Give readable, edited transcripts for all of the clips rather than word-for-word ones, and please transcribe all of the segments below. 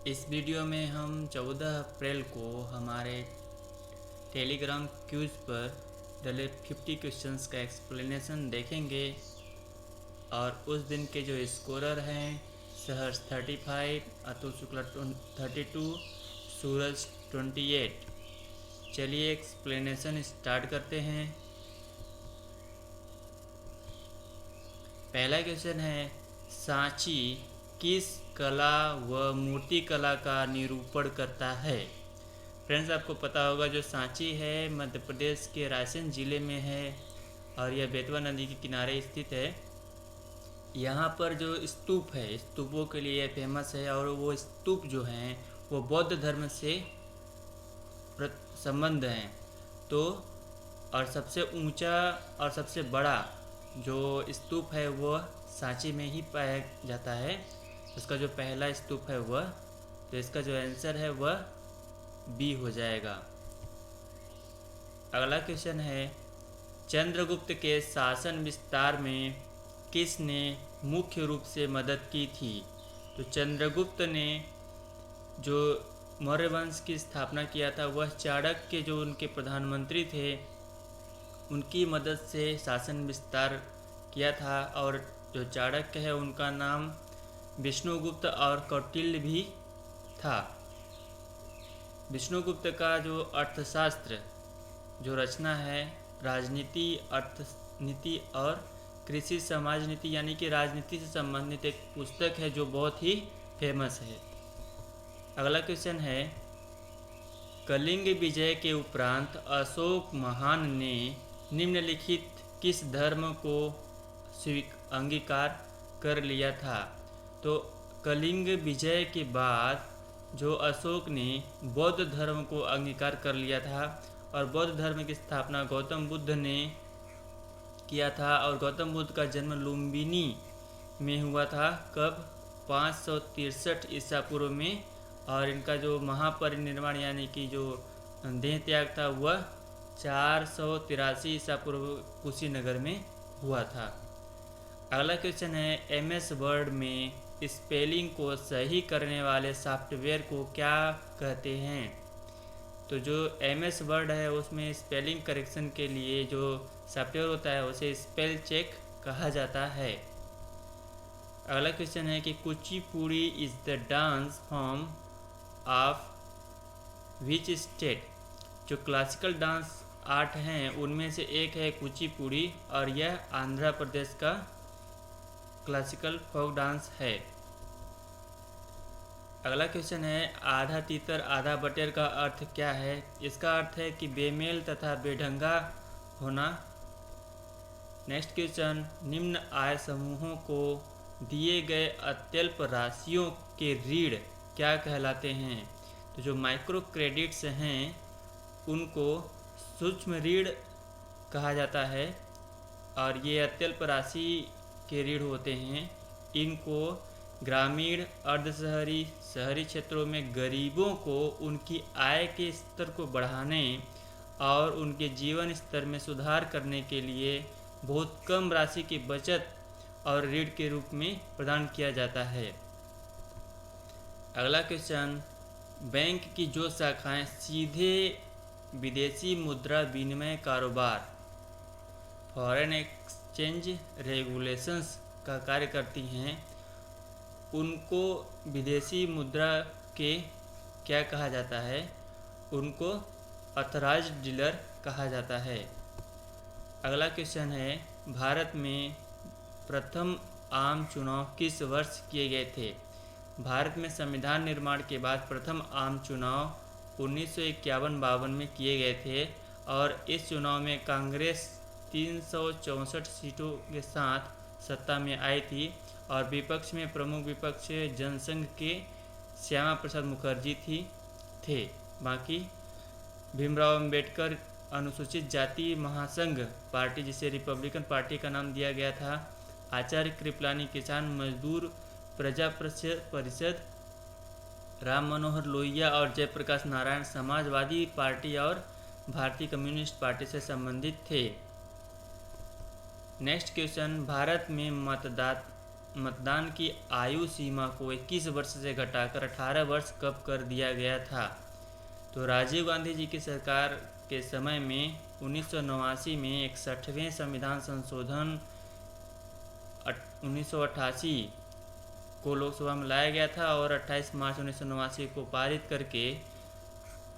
इस वीडियो में हम 14 अप्रैल को हमारे टेलीग्राम क्यूज पर डले 50 क्वेश्चंस का एक्सप्लेनेशन देखेंगे और उस दिन के जो स्कोरर हैं सहर्ष 35, अतुल शुक्ला 32, सूरज 28। चलिए एक्सप्लेनेशन स्टार्ट करते हैं। पहला क्वेश्चन है, सांची किस कला व मूर्ति कला का निरूपण करता है। फ्रेंड्स, आपको पता होगा जो सांची है मध्य प्रदेश के रायसेन जिले में है और यह बेतवा नदी के किनारे स्थित है। यहाँ पर जो स्तूप है, स्तूपों के लिए फेमस है और वो स्तूप जो हैं वो बौद्ध धर्म से संबंध हैं। तो और सबसे ऊंचा और सबसे बड़ा जो स्तूप है वह सांची में ही पाया जाता है। उसका जो पहला स्तूप है वह, तो इसका जो आंसर है वह बी हो जाएगा। अगला क्वेश्चन है, चंद्रगुप्त के शासन विस्तार में किसने मुख्य रूप से मदद की थी। तो चंद्रगुप्त ने जो मौर्य वंश की स्थापना किया था वह चाणक्य जो उनके प्रधानमंत्री थे उनकी मदद से शासन विस्तार किया था। और जो चाणक्य है उनका नाम विष्णुगुप्त और कौटिल्य भी था। विष्णुगुप्त का जो अर्थशास्त्र जो रचना है राजनीति, अर्थनीति और कृषि समाज नीति यानी कि राजनीति से संबंधित एक पुस्तक है जो बहुत ही फेमस है। अगला क्वेश्चन है, कलिंग विजय के उपरांत अशोक महान ने निम्नलिखित किस धर्म को अंगीकार कर लिया था। तो कलिंग विजय के बाद जो अशोक ने बौद्ध धर्म को अंगीकार कर लिया था और बौद्ध धर्म की स्थापना गौतम बुद्ध ने किया था। और गौतम बुद्ध का जन्म लुम्बिनी में हुआ था। कब? 563 ईसा पूर्व में। और इनका जो महापरिनिर्वाण यानी कि जो देह त्याग था वह 483 ईसा पूर्व कुशीनगर में हुआ था। अगला क्वेश्चन है, MS वर्ड में स्पेलिंग को सही करने वाले सॉफ्टवेयर को क्या कहते हैं। तो जो MS वर्ड है उसमें स्पेलिंग करेक्शन के लिए जो सॉफ्टवेयर होता है उसे स्पेल चेक कहा जाता है। अगला क्वेश्चन है कि Kuchipudi is the dance form of which state. जो क्लासिकल डांस आर्ट हैं उनमें से एक है कुचिपुड़ी और यह आंध्र प्रदेश का क्लासिकल फोक डांस है। अगला क्वेश्चन है, आधा तीतर आधा बटेर का अर्थ क्या है। इसका अर्थ है कि बेमेल तथा बेढंगा होना। नेक्स्ट क्वेश्चन, निम्न आय समूहों को दिए गए अत्यल्प राशियों के ऋण क्या कहलाते हैं। तो जो माइक्रो क्रेडिट्स हैं उनको सूक्ष्म ऋण कहा जाता है और ये अत्यल्प राशि के ऋण होते हैं। इनको ग्रामीण, अर्धशहरी, शहरी क्षेत्रों में गरीबों को उनकी आय के स्तर को बढ़ाने और उनके जीवन स्तर में सुधार करने के लिए बहुत कम राशि की बचत और ऋण के रूप में प्रदान किया जाता है। अगला क्वेश्चन, बैंक की जो शाखाएं सीधे विदेशी मुद्रा विनिमय कारोबार फॉरेन एक्सचेंज रेगुलेशंस का कार्य करती हैं उनको विदेशी मुद्रा के क्या कहा जाता है। उनको ऑथराइज्ड डीलर कहा जाता है। अगला क्वेश्चन है, भारत में प्रथम आम चुनाव किस वर्ष किए गए थे। भारत में संविधान निर्माण के बाद प्रथम आम चुनाव 1951-52 में किए गए थे और इस चुनाव में कांग्रेस 364 सीटों के साथ सत्ता में आई थी और विपक्ष में प्रमुख विपक्ष जनसंघ के श्यामा प्रसाद मुखर्जी थे। बाकी भीमराव अंबेडकर अनुसूचित जाति महासंघ पार्टी जिसे रिपब्लिकन पार्टी का नाम दिया गया था, आचार्य कृपलानी किसान मजदूर प्रजा परिषद, राम मनोहर लोहिया और जयप्रकाश नारायण समाजवादी पार्टी और भारतीय कम्युनिस्ट पार्टी से संबंधित थे। नेक्स्ट क्वेश्चन, भारत में मतदान की आयु सीमा को 21 वर्ष से घटाकर 18 वर्ष कब कर दिया गया था? तो राजीव गांधी जी की सरकार के समय में 1989 में 61वें संविधान संशोधन 1988 को लोकसभा में लाया गया था और 28 मार्च 1989 को पारित करके,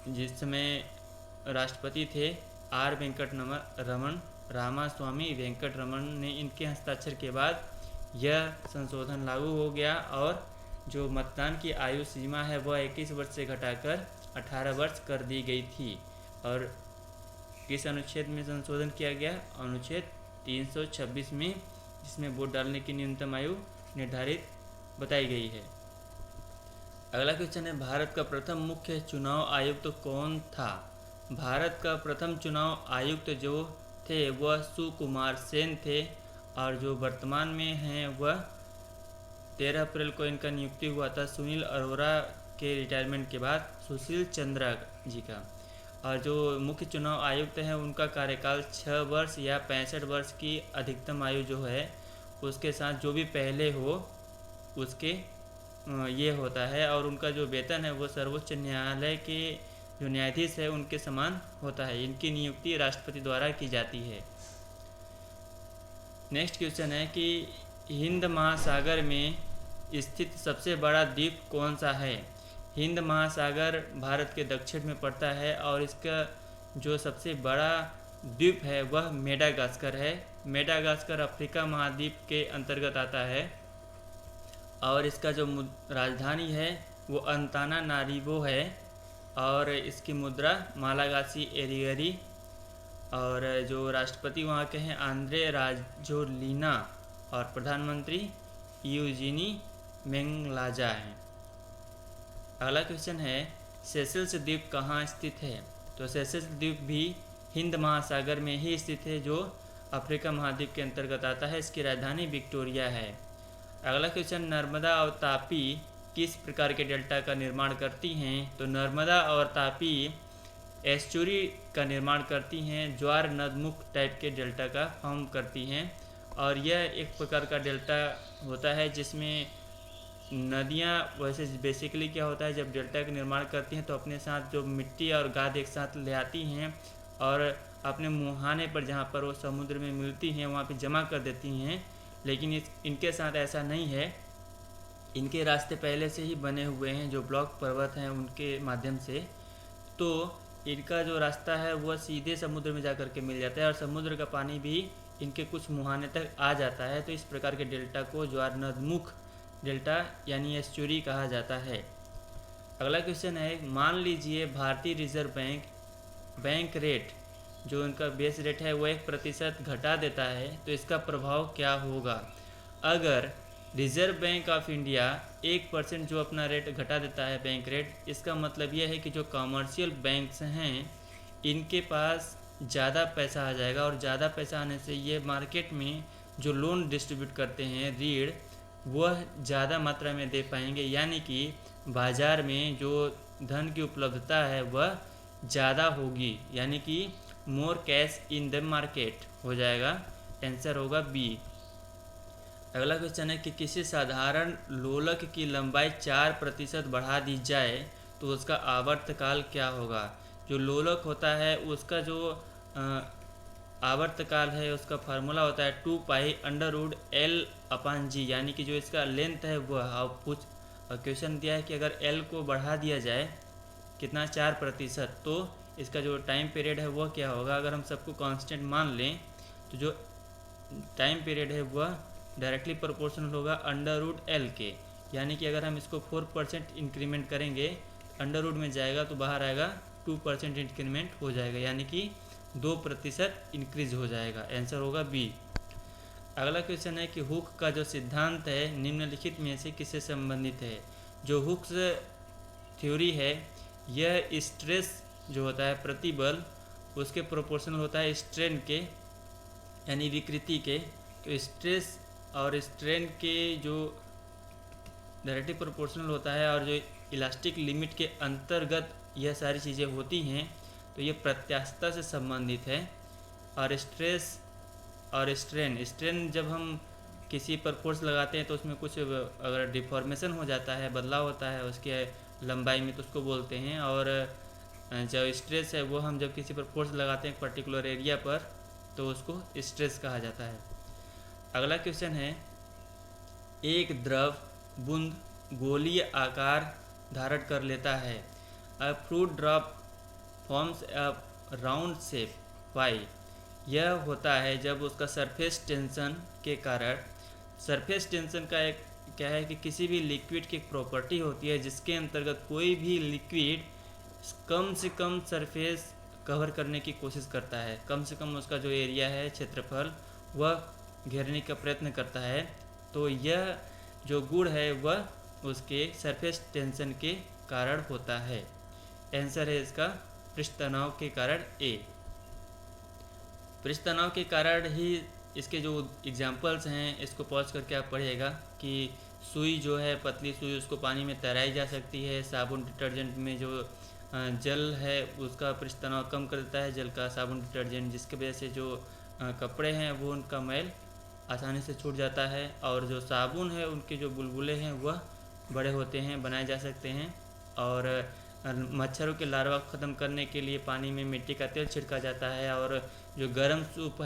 जिसमें राष्ट्रपति थे आर वेंकट रमन रामास्वामी वेंकट रमन ने, इनके हस्ताक्षर के बाद यह संशोधन लागू हो गया और जो मतदान की आयु सीमा है वह 21 वर्ष से घटाकर 18 वर्ष कर दी गई थी। और किस अनुच्छेद में संशोधन किया गया? अनुच्छेद 326 में, जिसमें वोट डालने की न्यूनतम आयु निर्धारित बताई गई है। अगला क्वेश्चन है, भारत का प्रथम मुख्य चुनाव आयुक्त तो कौन था? भारत का प्रथम चुनाव आयुक्त जो थे वह सुकुमार सेन थे और जो वर्तमान में हैं वह 13 अप्रैल को इनका नियुक्ति हुआ था सुनील अरोड़ा के रिटायरमेंट के बाद सुशील चंद्रा जी का। और जो मुख्य चुनाव आयुक्त हैं उनका कार्यकाल 6 वर्ष या 65 वर्ष की अधिकतम आयु जो है उसके साथ जो भी पहले हो उसके ये होता है, और उनका जो वेतन है वो सर्वोच्च न्यायालय के जो न्यायाधीश है उनके समान होता है। इनकी नियुक्ति राष्ट्रपति द्वारा की जाती है। नेक्स्ट क्वेश्चन है कि हिंद महासागर में स्थित सबसे बड़ा द्वीप कौन सा है? हिंद महासागर भारत के दक्षिण में पड़ता है और इसका जो सबसे बड़ा द्वीप है वह मेडागास्कर है। मेडागास्कर अफ्रीका महाद्वीप के अंतर्गत आता है और इसका जो राजधानी है वो अंतानानारिवो है और इसकी मुद्रा मालागासी एरिगरी, और जो राष्ट्रपति वहाँ के हैं आंद्रे राजोलिना और प्रधानमंत्री यूजीनी मेंगलाजा हैं। अगला क्वेश्चन है, सेशल्स द्वीप कहाँ स्थित है? तो सेशल्स द्वीप भी हिंद महासागर में ही स्थित है जो अफ्रीका महाद्वीप के अंतर्गत आता है। इसकी राजधानी विक्टोरिया है। अगला क्वेश्चन, नर्मदा और तापी किस प्रकार के डेल्टा का निर्माण करती हैं? तो नर्मदा और तापी एस्चुरी का निर्माण करती हैं, ज्वार नदमुख टाइप के डेल्टा का फॉर्म करती हैं। और यह एक प्रकार का डेल्टा होता है जिसमें नदियाँ, वैसे बेसिकली क्या होता है जब डेल्टा का निर्माण करती हैं तो अपने साथ जो मिट्टी और गाद एक साथ ले आती हैं और अपने मुहाने पर जहाँ पर वो समुद्र में मिलती हैं वहाँ पे जमा कर देती हैं। लेकिन इनके साथ ऐसा नहीं है, इनके रास्ते पहले से ही बने हुए हैं जो ब्लॉक पर्वत हैं उनके माध्यम से, तो इनका जो रास्ता है वह सीधे समुद्र में जाकर के मिल जाता है और समुद्र का पानी भी इनके कुछ मुहाने तक आ जाता है। तो इस प्रकार के डेल्टा को ज्वार नदमुख डेल्टा यानी एस्चुरी कहा जाता है। अगला क्वेश्चन है, मान लीजिए भारतीय रिजर्व बैंक रेट जो इनका बेस रेट है वो 1% घटा देता है तो इसका प्रभाव क्या होगा? अगर रिजर्व बैंक ऑफ इंडिया 1% जो अपना रेट घटा देता है बैंक रेट, इसका मतलब यह है कि जो कमर्शियल बैंक्स हैं इनके पास ज़्यादा पैसा आ जाएगा और ज़्यादा पैसा आने से ये मार्केट में जो लोन डिस्ट्रीब्यूट करते हैं ऋण, वह ज़्यादा मात्रा में दे पाएंगे, यानी कि बाज़ार में जो धन की उपलब्धता है वह ज़्यादा होगी, यानी कि more cash in the market हो जाएगा। आंसर होगा बी। अगला क्वेश्चन है कि किसी साधारण लोलक की लंबाई 4% बढ़ा दी जाए तो उसका आवर्तकाल क्या होगा? जो लोलक होता है उसका जो आवर्तकाल है उसका फार्मूला होता है 2π√L/G, यानी कि जो इसका लेंथ है वह क्वेश्चन दिया है कि अगर L को बढ़ा दिया जाए कितना 4%, तो इसका जो टाइम पीरियड है वह क्या होगा? अगर हम सबको कांस्टेंट मान लें तो जो टाइम पीरियड है वह डायरेक्टली प्रोपोर्शनल होगा √L के, यानी कि अगर हम इसको 4% इंक्रीमेंट करेंगे अंडर रूट में जाएगा तो बाहर आएगा 2% इंक्रीमेंट हो जाएगा, यानी कि 2% इंक्रीज हो जाएगा। आंसर होगा बी। अगला क्वेश्चन है कि हुक का जो सिद्धांत है निम्नलिखित में से किससे संबंधित है? जो हुक्स थ्योरी है यह स्ट्रेस जो होता है प्रतिबल उसके प्रोपोर्शनल होता है स्ट्रेन के, यानी विकृति के। तो स्ट्रेस और स्ट्रेन के जो डायरेक्टली प्रोपोर्शनल होता है और जो इलास्टिक लिमिट के अंतर्गत यह सारी चीज़ें होती हैं तो ये प्रत्यास्थता से संबंधित है। और स्ट्रेस और स्ट्रेन जब हम किसी पर फोर्स लगाते हैं तो उसमें कुछ अगर डिफॉर्मेशन हो जाता है, बदलाव होता है उसके लंबाई में, तो उसको बोलते हैं। और जो स्ट्रेस है वो हम जब किसी पर फोर्स लगाते हैं पर्टिकुलर एरिया पर तो उसको स्ट्रेस कहा जाता है। अगला क्वेश्चन है, एक द्रव बूंद गोलीय आकार धारण कर लेता है। A fruit drop forms a round shape वाई। यह होता है जब उसका सरफेस टेंशन के कारण, सरफेस टेंशन का एक क्या है कि किसी भी लिक्विड की एक प्रॉपर्टी होती है जिसके अंतर्गत कोई भी लिक्विड कम से कम सरफेस कवर करने की कोशिश करता है, कम से कम उसका जो एरिया है, क्षेत्रफल, वह घेरने का प्रयत्न करता है। तो यह जो गुण है वह उसके सरफेस टेंशन के कारण होता है। आंसर है इसका पृष्ठ तनाव के कारण ए। पृष्ठ तनाव के कारण ही इसके जो एग्जाम्पल्स हैं इसको पॉज करके आप पढ़िएगा कि सुई जो है, पतली सुई, उसको पानी में तैराई जा सकती है। साबुन डिटर्जेंट में जो जल है उसका पृष्ठ तनाव कम कर देता है, जल का साबुन डिटर्जेंट, जिसकी वजह से जो कपड़े हैं वो उनका मैल आसानी से छूट जाता है। और जो साबुन है उनके जो बुलबुले हैं वह बड़े होते हैं, बनाए जा सकते हैं। और मच्छरों के लार्वा ख़त्म करने के लिए पानी में मिट्टी का तेल छिड़का जाता है। और जो गर्म सूप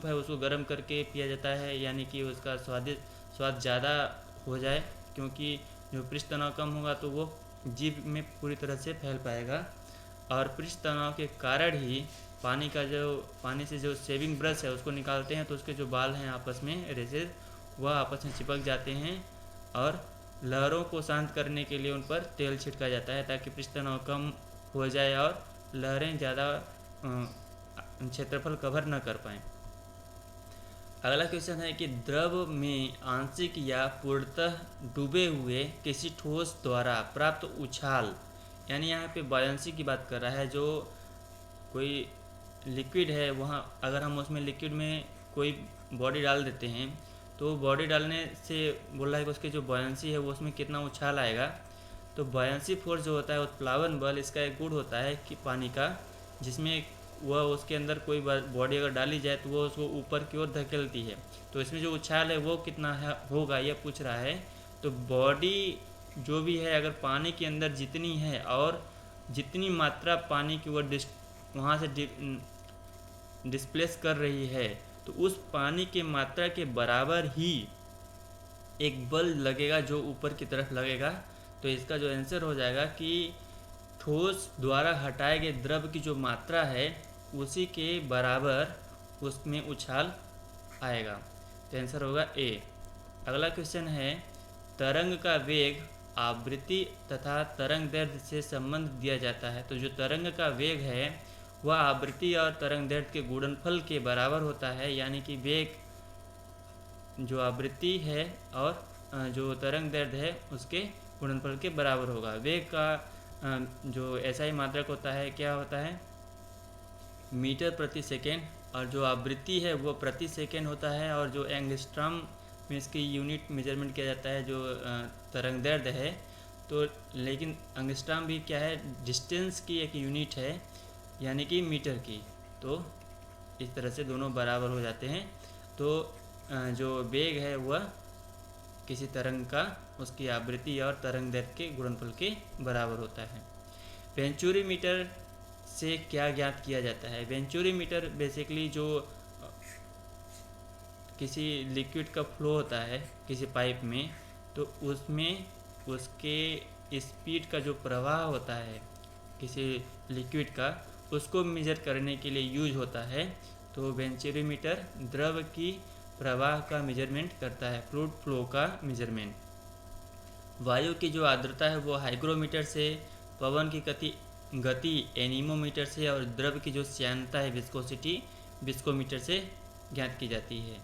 है उसको गर्म करके पिया जाता है, यानी कि उसका स्वाद ज़्यादा हो जाए, क्योंकि जो पृष्ठ तनाव कम होगा तो वो जीभ में पूरी तरह से फैल पाएगा। और पृष्ठ तनाव के कारण ही पानी से जो शेविंग ब्रश है उसको निकालते हैं तो उसके जो बाल हैं आपस में रेजेस, वह आपस में चिपक जाते हैं। और लहरों को शांत करने के लिए उन पर तेल छिड़का जाता है ताकि पृष्ठ तनाव कम हो जाए और लहरें ज़्यादा क्षेत्रफल कवर न कर पाएँ। अगला क्वेश्चन है कि द्रव में आंशिक या पूर्णतः डूबे हुए किसी ठोस द्वारा प्राप्त उछाल, यानी यहाँ पे बॉयंसी की बात कर रहा है। जो कोई लिक्विड है वहाँ अगर हम उसमें लिक्विड में कोई बॉडी डाल देते हैं तो बॉडी डालने से बोल रहा है कि उसकी जो बॉयंसी है वो उसमें कितना उछाल आएगा। तो बॉयंसी फोर्स जो होता है वो प्लावन बल, इसका एक गुण होता है कि पानी का, जिसमें वह उसके अंदर कोई बॉडी अगर डाली जाए तो वो उसको ऊपर की ओर धकेलती है। तो इसमें जो उछाल है वो कितना होगा यह पूछ रहा है। तो बॉडी जो भी है अगर पानी के अंदर जितनी है और जितनी मात्रा पानी की ओर वहाँ से डिस्प्लेस कर रही है तो उस पानी के मात्रा के बराबर ही एक बल लगेगा जो ऊपर की तरफ लगेगा। तो इसका जो आंसर हो जाएगा कि ठोस द्वारा हटाए गए द्रव की जो मात्रा है उसी के बराबर उसमें उछाल आएगा। तो आंसर होगा ए। अगला क्वेश्चन है, तरंग का वेग आवृत्ति तथा तरंग दैर्ध्य से संबंध दिया जाता है। तो जो तरंग का वेग है वह आवृत्ति और तरंग दैर्ध्य के गुणनफल के बराबर होता है, यानी कि वेग जो आवृत्ति है और जो तरंग दैर्ध्य है उसके गुणनफल के बराबर होगा। वेग का जो एसआई मात्रक होता है क्या होता है, मीटर प्रति सेकेंड, और जो आवृत्ति है वो प्रति सेकेंड होता है। और जो एंगस्ट्रॉम में इसकी यूनिट मेजरमेंट किया जाता है जो तरंग दैर्ध्य है। तो लेकिन एंगस्ट्रॉम भी क्या है, डिस्टेंस की एक यूनिट है, यानी कि मीटर की। तो इस तरह से दोनों बराबर हो जाते हैं। तो जो वेग है वह किसी तरंग का उसकी आवृत्ति और तरंग दैर्ध्य के गुणनफल के बराबर होता है। वेंचुरीमीटर से क्या ज्ञात किया जाता है। वेंचुरीमीटर बेसिकली जो किसी लिक्विड का फ्लो होता है किसी पाइप में, तो उसमें उसके स्पीड का जो प्रवाह होता है किसी लिक्विड का, उसको मेजर करने के लिए यूज होता है। तो वेंचुरीमीटर द्रव की प्रवाह का मेजरमेंट करता है, फ्लूइड फ्लो का मेजरमेंट। वायु की जो आर्द्रता है वो हाइग्रोमीटर से, पवन की गति एनीमोमीटर से, और द्रव की जो श्यानता है विस्कोसिटी विस्कोमीटर से ज्ञात की जाती है।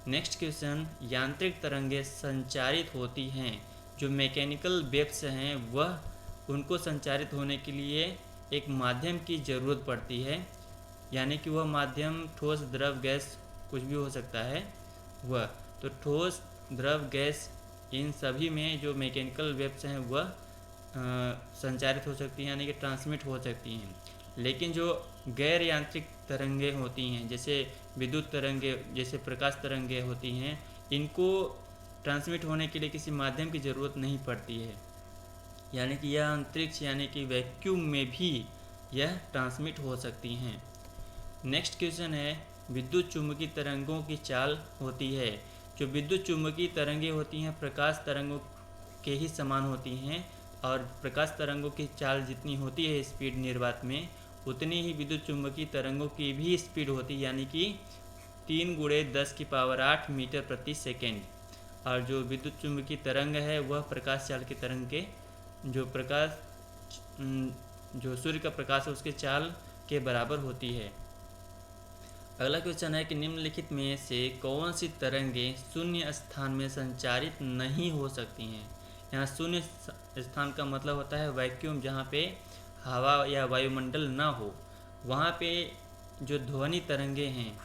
नेक्स्ट क्वेश्चन, यांत्रिक तरंगें संचारित होती हैं। जो मैकेनिकल वेव्स हैं वह उनको संचारित होने के लिए एक माध्यम की ज़रूरत पड़ती है, यानी कि वह माध्यम ठोस, द्रव, गैस कुछ भी हो सकता है वह। तो ठोस, द्रव, गैस, इन सभी में जो मैकेनिकल वेव्स हैं वह संचारित हो सकती हैं, यानी कि ट्रांसमिट हो सकती हैं। लेकिन जो गैर यांत्रिक तरंगें होती हैं, जैसे विद्युत तरंगें, जैसे प्रकाश तरंगें होती हैं, इनको ट्रांसमिट होने के लिए किसी माध्यम की ज़रूरत नहीं पड़ती है, यानी कि यह अंतरिक्ष यानी कि वैक्यूम में भी यह ट्रांसमिट हो सकती हैं। नेक्स्ट क्वेश्चन है, विद्युत चुम्बकीय तरंगों की चाल होती है। जो विद्युत चुम्बकीय तरंगें होती हैं प्रकाश तरंगों के ही समान होती हैं, और प्रकाश तरंगों की चाल जितनी होती है स्पीड निर्वात में, उतनी ही विद्युत चुम्बकीय तरंगों की भी स्पीड होती है, यानी कि 3 × 10⁸ मीटर प्रति सेकेंड। और जो विद्युत चुम्बकीय तरंग है वह प्रकाश चाल की तरंग के जो सूर्य का प्रकाश है उसके चाल के बराबर होती है। अगला क्वेश्चन है कि निम्नलिखित में से कौन सी तरंगें शून्य स्थान में संचारित नहीं हो सकती हैं। यहाँ शून्य स्थान का मतलब होता है वैक्यूम, जहाँ पे हवा या वायुमंडल ना हो, वहाँ पे जो ध्वनि तरंगें हैं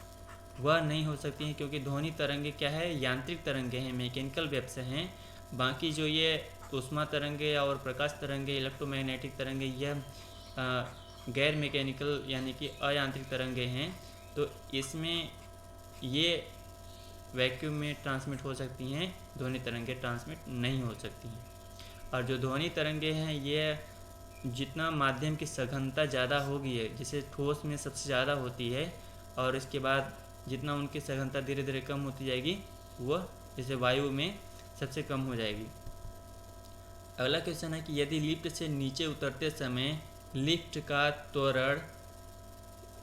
वह नहीं हो सकती हैं, क्योंकि ध्वनि तरंगे क्या है, यांत्रिक तरंगे हैं, मैकेनिकल वेव्स हैं। बाकी जो ये ऊष्मा तरंगे और प्रकाश तरंगे, इलेक्ट्रोमैग्नेटिक तरंगे, यह गैर मैकेनिकल यानी कि अयांत्रिक तरंगे हैं। तो इसमें ये वैक्यूम में ट्रांसमिट हो सकती हैं, ध्वनि तरंगे ट्रांसमिट नहीं हो सकती हैं। और जो ध्वनि तरंगे हैं ये जितना माध्यम की सघनता ज़्यादा होगी है, जैसे ठोस में सबसे ज़्यादा होती है, और इसके बाद जितना उनकी सघनता धीरे धीरे कम होती जाएगी वह जैसे वायु में सबसे कम हो जाएगी। अगला क्वेश्चन है कि यदि लिफ्ट से नीचे उतरते समय लिफ्ट का त्वरण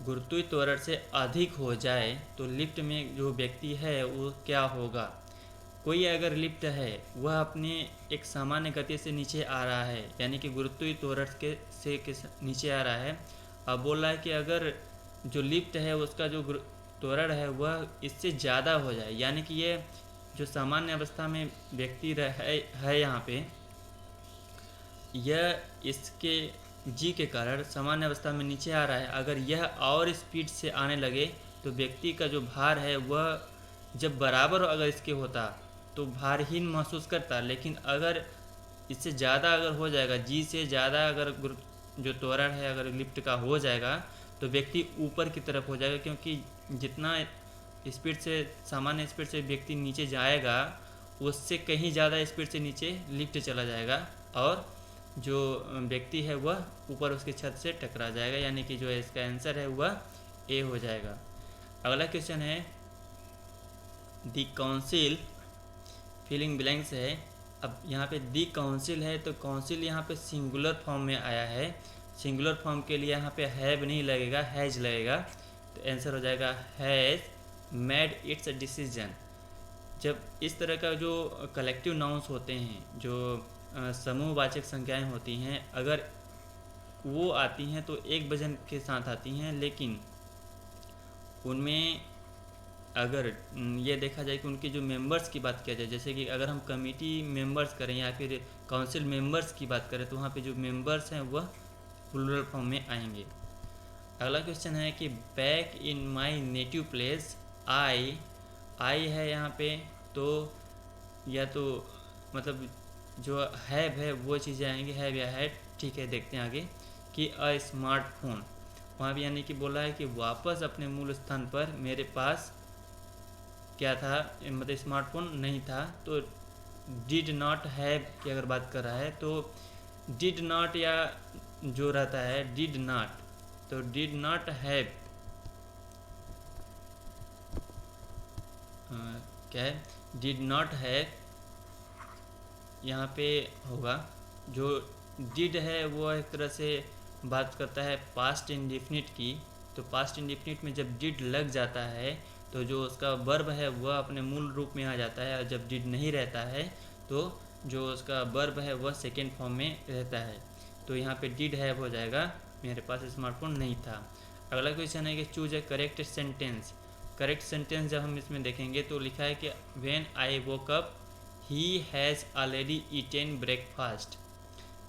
गुरुत्वीय त्वरण से अधिक हो जाए तो लिफ्ट में जो व्यक्ति है वो क्या होगा। कोई अगर लिफ्ट है वह अपने एक सामान्य गति से नीचे आ रहा है, यानी कि गुरुत्वीय त्वरण के नीचे आ रहा है। अब बोल रहा है कि अगर जो लिफ्ट है उसका जो त्वरण है वह इससे ज़्यादा हो जाए, यानी कि ये जो सामान्य अवस्था में व्यक्ति है यहाँ पे, यह इसके जी के कारण सामान्य अवस्था में नीचे आ रहा है। अगर यह और स्पीड से आने लगे तो व्यक्ति का जो भार है वह जब बराबर अगर इसके होता तो भारहीन महसूस करता, लेकिन अगर इससे ज़्यादा अगर हो जाएगा, जी से ज़्यादा अगर जो त्वरण है अगर लिफ्ट का हो जाएगा तो व्यक्ति ऊपर की तरफ हो जाएगा, क्योंकि जितना स्पीड से सामान्य स्पीड से व्यक्ति नीचे जाएगा उससे कहीं ज़्यादा स्पीड से नीचे लिफ्ट चला जाएगा, और जो व्यक्ति है वह ऊपर उसकी छत से टकरा जाएगा, यानी कि जो इसका आंसर है वह ए हो जाएगा। अगला क्वेश्चन है, दी काउंसिल फिलिंग ब्लैंक्स है। अब यहाँ पे दी काउंसिल है तो काउंसिल यहाँ पे सिंगुलर फॉर्म में आया है। सिंगुलर फॉर्म के लिए यहाँ पे हैव नहीं लगेगा, हैज लगेगा, तो आंसर हो जाएगा हैज मेड इट्स डिसीजन। जब इस तरह का जो कलेक्टिव नाउन्स होते हैं, जो समूहवाचक संख्याएं होती हैं, अगर वो आती हैं तो एक वजन के साथ आती हैं, लेकिन उनमें अगर ये देखा जाए कि उनके जो मेंबर्स की बात किया जाए, जैसे कि अगर हम कमेटी मेंबर्स करें या फिर काउंसिल मेंबर्स की बात करें तो वहाँ पे जो मेंबर्स हैं वह प्लूरल फॉर्म में आएंगे। अगला क्वेश्चन है कि back in my native place I है यहाँ पे, तो या तो मतलब जो हैव है वो चीज़ें आएंगी, हैव या हैड। ठीक है, देखते हैं आगे कि अ स्मार्टफोन, वहाँ भी यानी कि बोला है कि वापस अपने मूल स्थान पर मेरे पास क्या था, मतलब स्मार्टफोन नहीं था। तो डिड नॉट हैव की अगर बात कर रहा है तो डिड नॉट या जो रहता है डिड नॉट, तो डिड नॉट हैव क्या है, डिड नॉट हैव यहाँ पे होगा। जो डिड है वो एक तरह से बात करता है पास्ट इंडेफिनिट की, तो पास्ट इंडेफिनिट में जब डिड लग जाता है तो जो उसका वर्ब है वह अपने मूल रूप में आ जाता है, और जब डिड नहीं रहता है तो जो उसका वर्ब है वह सेकेंड फॉर्म में रहता है। तो यहाँ पे डिड हैव हो जाएगा, मेरे पास स्मार्टफोन नहीं था। अगला क्वेश्चन है कि choose A correct sentence. Correct sentence जब हम इसमें देखेंगे तो लिखा है कि when I woke up he has already eaten breakfast.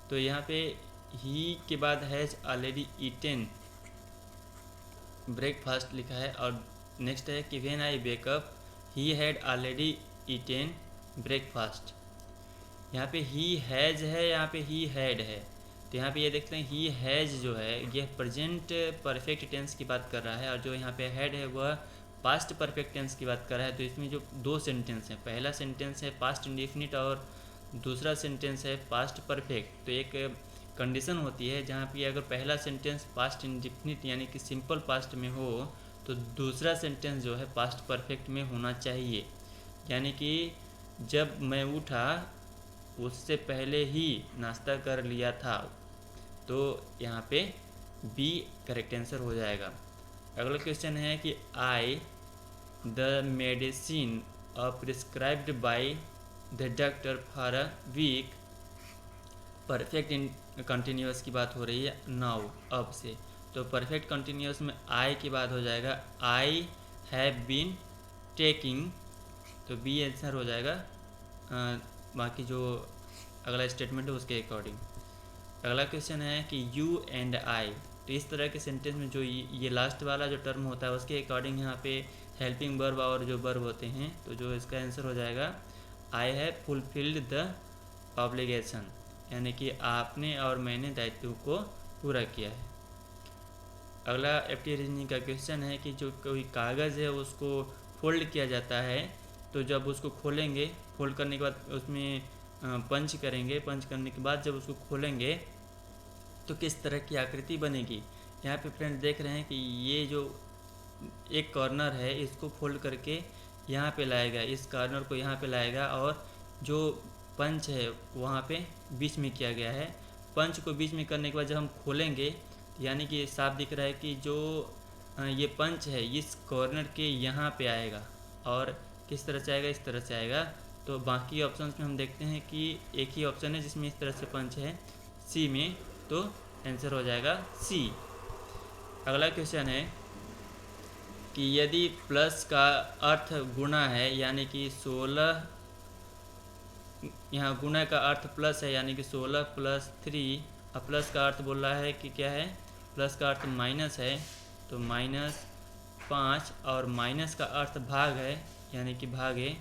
तो यहाँ पे ही के बाद हैज़ ऑलरेडी ईटेन ब्रेकफास्ट लिखा है, और नेक्स्ट है कि when I wake up he had already eaten breakfast. यहाँ पे ही हैज़ है, यहाँ पे ही हैड है, तो यहाँ पे ये देखते हैं ही हैज़ जो है यह प्रेजेंट परफेक्ट टेंस की बात कर रहा है, और जो यहाँ पे हैड है वह पास्ट परफेक्ट टेंस की बात कर रहा है तो इसमें जो दो सेंटेंस हैं, पहला सेंटेंस है पास्ट इंडेफिनिट और दूसरा सेंटेंस है पास्ट परफेक्ट। तो एक कंडीशन होती है जहाँ पे अगर पहला सेंटेंस पास्ट इंडेफिनिट यानी कि सिंपल पास्ट में हो तो दूसरा सेंटेंस जो है पास्ट परफेक्ट में होना चाहिए। यानी कि जब मैं उठा उससे पहले ही नाश्ता कर लिया था, तो यहाँ पे बी करेक्ट आंसर हो जाएगा। अगला क्वेश्चन है कि I the medicine prescribed by the doctor for a week. Perfect in continuous की बात हो रही है नाउ अब से, तो परफेक्ट कंटिन्यूस में आई के बाद हो जाएगा आई हैव बीन टेकिंग, तो बी आंसर हो जाएगा बाकी जो अगला स्टेटमेंट है उसके अकॉर्डिंग। अगला क्वेश्चन है कि यू एंड आई, तो इस तरह के सेंटेंस में जो ये लास्ट वाला जो टर्म होता है उसके अकॉर्डिंग यहाँ पे हेल्पिंग वर्ब और जो वर्ब होते हैं, तो जो इसका आंसर हो जाएगा I have fulfilled the obligation, यानी कि आपने और मैंने दायित्व को पूरा किया है। अगला एप्टी रीजनिंग का क्वेश्चन है कि जो कोई कागज़ है उसको फोल्ड किया जाता है, तो जब उसको खोलेंगे, फोल्ड करने के बाद उसमें पंच करेंगे, पंच करने के बाद जब उसको खोलेंगे तो किस तरह की आकृति बनेगी। यहाँ पे फ्रेंड्स देख रहे हैं कि ये जो एक कॉर्नर है इसको फोल्ड करके यहाँ पे लाएगा, इस कॉर्नर को यहाँ पे लाएगा और जो पंच है वहाँ पे बीच में किया गया है। पंच को बीच में करने के बाद जब हम खोलेंगे यानी कि साफ दिख रहा है कि जो ये पंच है इस कॉर्नर के यहाँ पे आएगा और किस तरह से आएगा, इस तरह से आएगा। तो बाकी ऑप्शंस में हम देखते हैं कि एक ही ऑप्शन है जिसमें इस तरह से पंच है सी में, तो आंसर हो जाएगा सी। अगला क्वेश्चन है कि यदि प्लस का अर्थ गुणा है यानी कि 16, यहाँ गुणा का अर्थ प्लस है यानी कि 16 + 3, अब प्लस का अर्थ बोल रहा है कि क्या है, प्लस का अर्थ माइनस है तो -5, और माइनस का अर्थ भाग है यानी कि भागे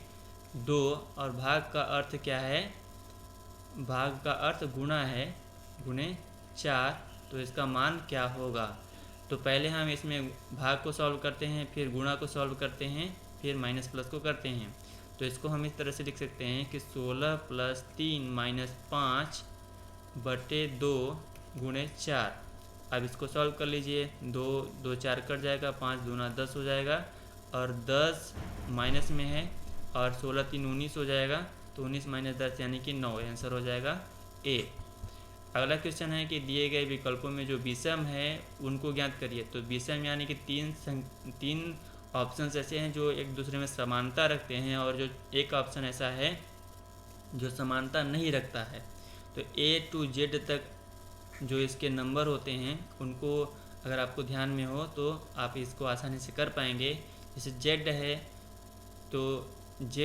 2, और भाग का अर्थ क्या है, भाग का अर्थ गुणा है, गुणे 4, तो इसका मान क्या होगा। तो पहले हम इसमें भाग को सॉल्व करते हैं, फिर गुणा को सॉल्व करते हैं, फिर माइनस प्लस को करते हैं। तो इसको हम इस तरह से लिख सकते हैं कि 16 + 3 - 5 बटे 2 गुणे 4। अब इसको सॉल्व कर लीजिए, 2 2 4 कट जाएगा, 5 दूना 10 हो जाएगा, और 10 माइनस में है और 16 3 19 हो जाएगा, तो 19 - 10 यानी कि 9, आंसर हो जाएगा ए। अगला क्वेश्चन है कि दिए गए विकल्पों में जो विषम है उनको ज्ञात करिए। तो विषम यानी कि तीन ऑप्शंस ऐसे हैं जो एक दूसरे में समानता रखते हैं और जो एक ऑप्शन ऐसा है जो समानता नहीं रखता है। तो A to Z तक जो इसके नंबर होते हैं उनको अगर आपको ध्यान में हो तो आप इसको आसानी से कर पाएंगे। जैसे Z है तो Z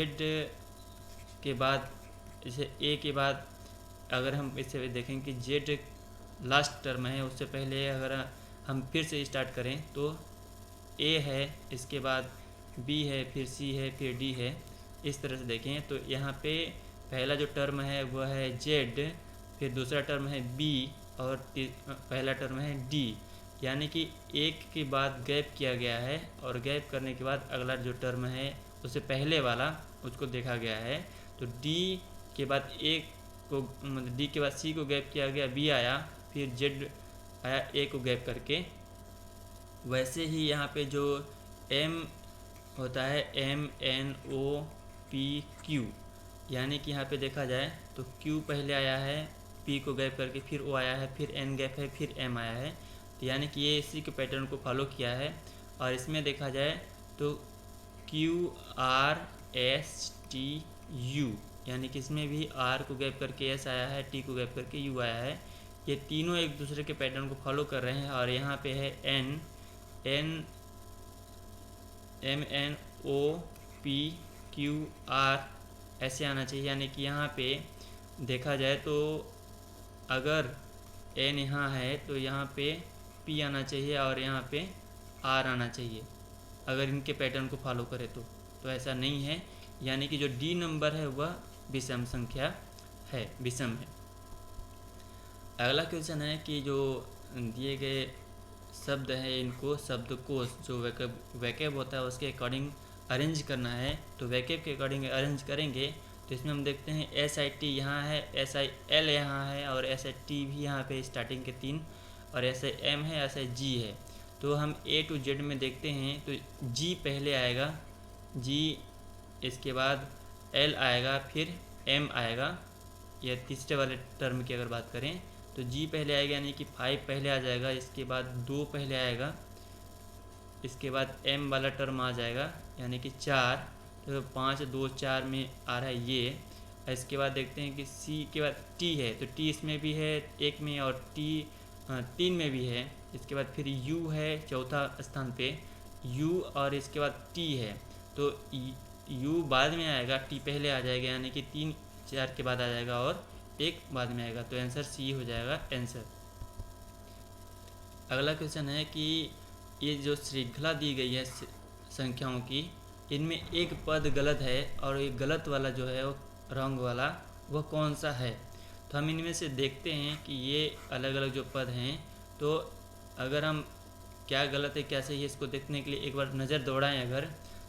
के बाद, जैसे A के बाद अगर हम इसे देखें कि Z लास्ट टर्म है, उससे पहले अगर हम फिर से स्टार्ट करें तो A है, इसके बाद B है, फिर C है, फिर D है, इस तरह से देखें। तो यहाँ पे पहला जो टर्म है वह है Z, फिर दूसरा टर्म है B और पहला टर्म है D, यानी कि एक के बाद गैप किया गया है और गैप करने के बाद अगला जो टर्म है उससे पहले वाला उसको देखा गया है। तो D के बाद A को, मतलब D के बाद C को गैप किया गया, B आया, फिर Z आया A को गैप करके। वैसे ही यहाँ पे जो M होता है MNOPQ, यानी कि यहाँ पे देखा जाए तो Q पहले आया है, P को गैप करके, फिर O आया है, फिर N गैप है, फिर M आया है। तो यानी कि ये इसी के पैटर्न को फॉलो किया है। और इसमें देखा जाए तो QRSTU, यानी कि इसमें भी R को गैप करके S आया है, T को गैप करके U आया है। ये तीनों एक दूसरे के पैटर्न को फॉलो कर रहे हैं। और यहाँ पे है MNOPQR, ऐसे आना चाहिए। यानी कि यहाँ पे देखा जाए तो अगर N यहाँ है तो यहाँ पे P आना चाहिए और यहाँ पे R आना चाहिए, अगर इनके पैटर्न को फॉलो करें तो ऐसा नहीं है। यानी कि जो D नंबर है वह विषम संख्या है, विषम है। अगला क्वेश्चन है कि जो दिए गए शब्द है इनको शब्दकोश जो वैकेब होता है उसके अकॉर्डिंग अरेंज करना है। तो वैकेब के अकॉर्डिंग अरेंज करेंगे तो इसमें हम देखते हैं SIT यहाँ है, SIL यहाँ है और SIT भी यहाँ पे स्टार्टिंग के 3 और SIM है, SIG है। तो हम A to Z में देखते हैं तो G पहले आएगा, G इसके बाद L आएगा, फिर M आएगा। यह तीसरे वाले टर्म की अगर बात करें तो G पहले आएगा यानी कि 5 पहले आ जाएगा, इसके बाद 2 पहले आएगा, इसके बाद M वाला टर्म आ जाएगा यानी कि 4, तो 5 2 4 में आ रहा है ये। इसके बाद देखते हैं कि C के बाद T है तो T इसमें भी है 1 में और T 3 में भी है। इसके बाद फिर U है चौथा स्थान पे U और इसके बाद T है तो U बाद में आएगा, T पहले आ जाएगा यानी कि 3 4 के बाद आ जाएगा और 1 बाद में आएगा। तो आंसर C हो जाएगा आंसर। अगला क्वेश्चन है कि ये जो श्रृंखला दी गई है संख्याओं की, इनमें एक पद गलत है और एक गलत वाला जो है वो रॉन्ग वाला वह कौन सा है। तो हम इनमें से देखते हैं कि ये अलग अलग जो पद हैं, तो अगर हम क्या गलत है क्या सही है इसको देखने के लिए एक बार नज़र दौड़ाएं अगर,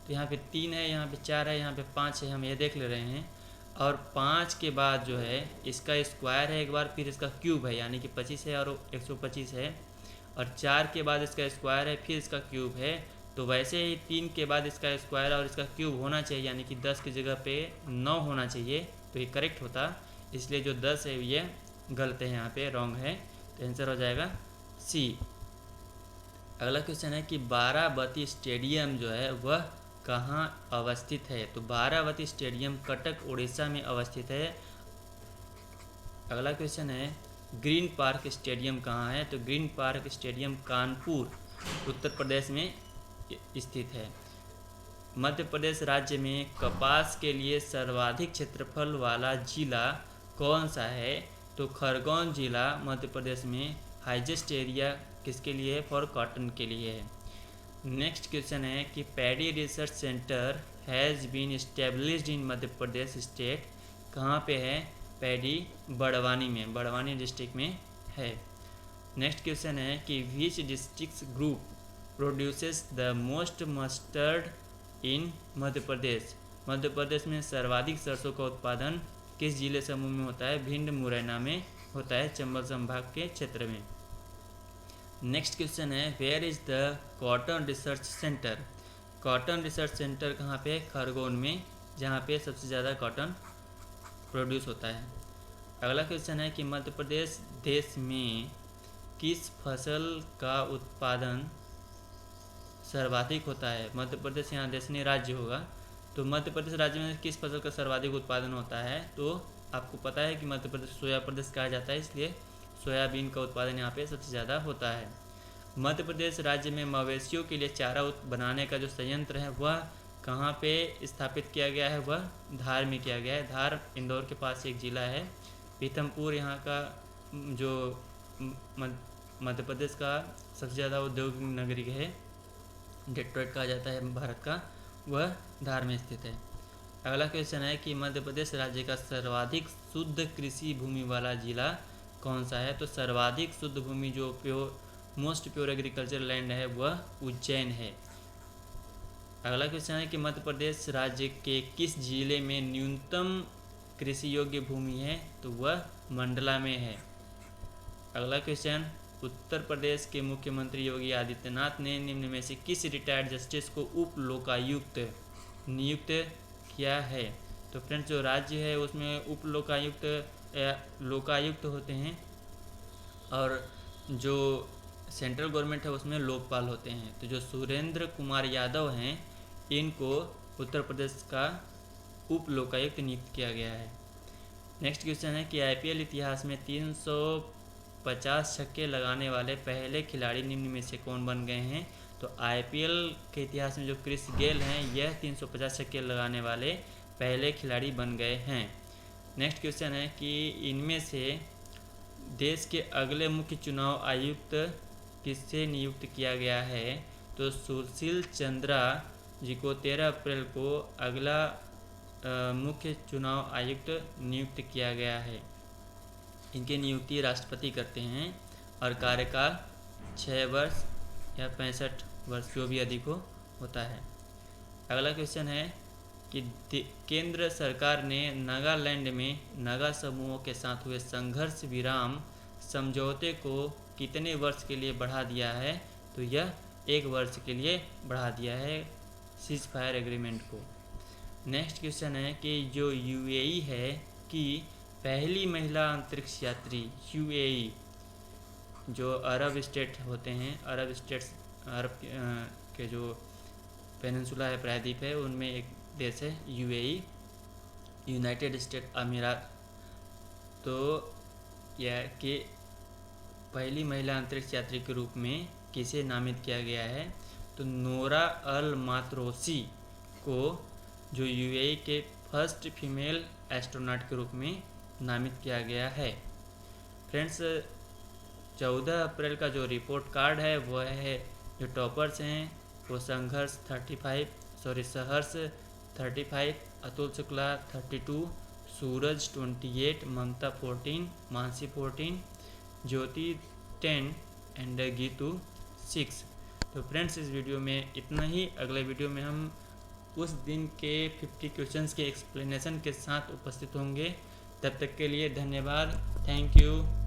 तो यहाँ पे 3 है, यहाँ पे 4 है, यहाँ पे 5 है, हम ये देख ले रहे हैं। और 5 के बाद जो है इसका स्क्वायर है एक बार, फिर इसका क्यूब है यानी कि 25 है और 125 है, और 4 के बाद इसका स्क्वायर है, फिर इसका क्यूब है। तो वैसे ही 3 के बाद इसका स्क्वायर और इसका क्यूब होना चाहिए यानी कि 10 की जगह पे 9 होना चाहिए, तो ये करेक्ट होता। इसलिए जो 10 है ये गलत है, यहाँ पे रॉन्ग है, तो आंसर हो जाएगा C। अगला क्वेश्चन है कि बाराबती स्टेडियम जो है वह कहाँ अवस्थित है। तो बाराबती स्टेडियम कटक उड़ीसा में अवस्थित है। अगला क्वेश्चन है ग्रीन पार्क स्टेडियम कहाँ है। तो green park stadium Kanpur Uttar Pradesh में स्थित है। मध्य प्रदेश राज्य में कपास के लिए सर्वाधिक क्षेत्रफल वाला जिला कौन सा है। तो खरगोन जिला मध्य प्रदेश में हाईएस्ट एरिया किसके लिए है, फॉर कॉटन के लिए है। नेक्स्ट क्वेश्चन है कि paddy research centre has been established in Madhya Pradesh state, कहाँ पे है, पैडी बड़वानी में, बड़वानी डिस्ट्रिक्ट में है। नेक्स्ट क्वेश्चन है कि which district group produces the most mustard in Madhya Pradesh. Madhya Pradesh में सर्वाधिक सरसों का उत्पादन किस जिले समूह में होता है, भिंड मुरैना में होता है, चंबल संभाग के क्षेत्र में। नेक्स्ट क्वेश्चन है where is the cotton research centre. Cotton research centre कहाँ पे, खरगोन में, जहाँ पे सबसे ज़्यादा कॉटन प्रोड्यूस होता है। अगला क्वेश्चन है कि मध्य प्रदेश देश में किस फसल का उत्पादन सर्वाधिक होता है। मध्य प्रदेश यहाँ देश नहीं राज्य होगा, तो मध्य प्रदेश राज्य में किस फसल का सर्वाधिक उत्पादन होता है। तो आपको पता है कि मध्य प्रदेश सोया प्रदेश कहा जाता है, इसलिए सोयाबीन का उत्पादन यहाँ पे सबसे ज़्यादा होता है। मध्य प्रदेश राज्य में मवेशियों के लिए चारा बनाने का जो संयंत्र है वह कहाँ पे स्थापित किया गया है, वह धार में किया गया है। धार इंदौर के पास एक ज़िला है। पीथमपुर यहाँ का जो मध्य प्रदेश का सबसे ज़्यादा औद्योगिक नगरी है, डेट्रॉइट कहा जाता है भारत का, वह धार में स्थित है। अगला क्वेश्चन है कि मध्य प्रदेश राज्य का सर्वाधिक शुद्ध कृषि भूमि वाला जिला कौन सा है। तो सर्वाधिक शुद्ध भूमि जो मोस्ट प्योर एग्रीकल्चर लैंड है वह उज्जैन है। अगला क्वेश्चन है कि मध्य प्रदेश राज्य के किस जिले में न्यूनतम कृषि योग्य भूमि है। तो वह मंडला में है। अगला क्वेश्चन उत्तर प्रदेश के मुख्यमंत्री योगी आदित्यनाथ ने निम्न में से किस रिटायर्ड जस्टिस को उप लोकायुक्त नियुक्त किया है। तो फ्रेंड्स जो राज्य है उसमें उप लोकायुक्त लोकायुक्त होते हैं और जो सेंट्रल गवर्नमेंट है उसमें लोकपाल होते हैं। तो जो सुरेंद्र कुमार यादव हैं इनको उत्तर प्रदेश का उप लोकायुक्त नियुक्त किया गया है। नेक्स्ट क्वेश्चन है कि IPL इतिहास में 350 छक्के लगाने वाले पहले खिलाड़ी निम्न में से कौन बन गए हैं। तो IPL के इतिहास में जो क्रिस गेल हैं यह 350 छक्के लगाने वाले पहले खिलाड़ी बन गए हैं। नेक्स्ट क्वेश्चन है कि इनमें से देश के अगले मुख्य चुनाव आयुक्त किससे नियुक्त किया गया है। तो सुशील चंद्रा जी को 13 अप्रैल को अगला मुख्य चुनाव आयुक्त नियुक्त किया गया है। इनकी नियुक्ति राष्ट्रपति करते हैं और कार्यकाल 6 वर्ष या 65 वर्ष जो भी अधिक होता है। अगला क्वेश्चन है कि केंद्र सरकार ने नागालैंड में नागा समूहों के साथ हुए संघर्ष विराम समझौते को कितने वर्ष के लिए बढ़ा दिया है? तो यह 1 वर्ष के लिए बढ़ा दिया है सीज फायर एग्रीमेंट को। नेक्स्ट क्वेश्चन है कि जो यूएई है कि पहली महिला अंतरिक्ष यात्री, यूएई जो अरब स्टेट होते हैं, अरब स्टेट्स, अरब के जो पेनिनसुला है, प्रायद्वीप है, उनमें एक देश है यूएई, यूनाइटेड स्टेट अमीरात। तो यह कि पहली महिला अंतरिक्ष यात्री के रूप में किसे नामित किया गया है? तो नोरा अल मात्रोसी को जो यूएई के फर्स्ट फीमेल एस्ट्रोनॉट के रूप में नामित किया गया है। फ्रेंड्स, 14 अप्रैल का जो रिपोर्ट कार्ड है वह है, जो टॉपर्स हैं वो सहर्ष 35, अतुल शुक्ला 32, सूरज 28, ममता 14, मानसी 14, ज्योति 10 एंड गीतू 6। तो फ्रेंड्स, इस वीडियो में इतना ही। अगले वीडियो में हम उस दिन के 50 क्वेश्चंस के एक्सप्लेनेशन के साथ उपस्थित होंगे। तब तक के लिए धन्यवाद। Thank you.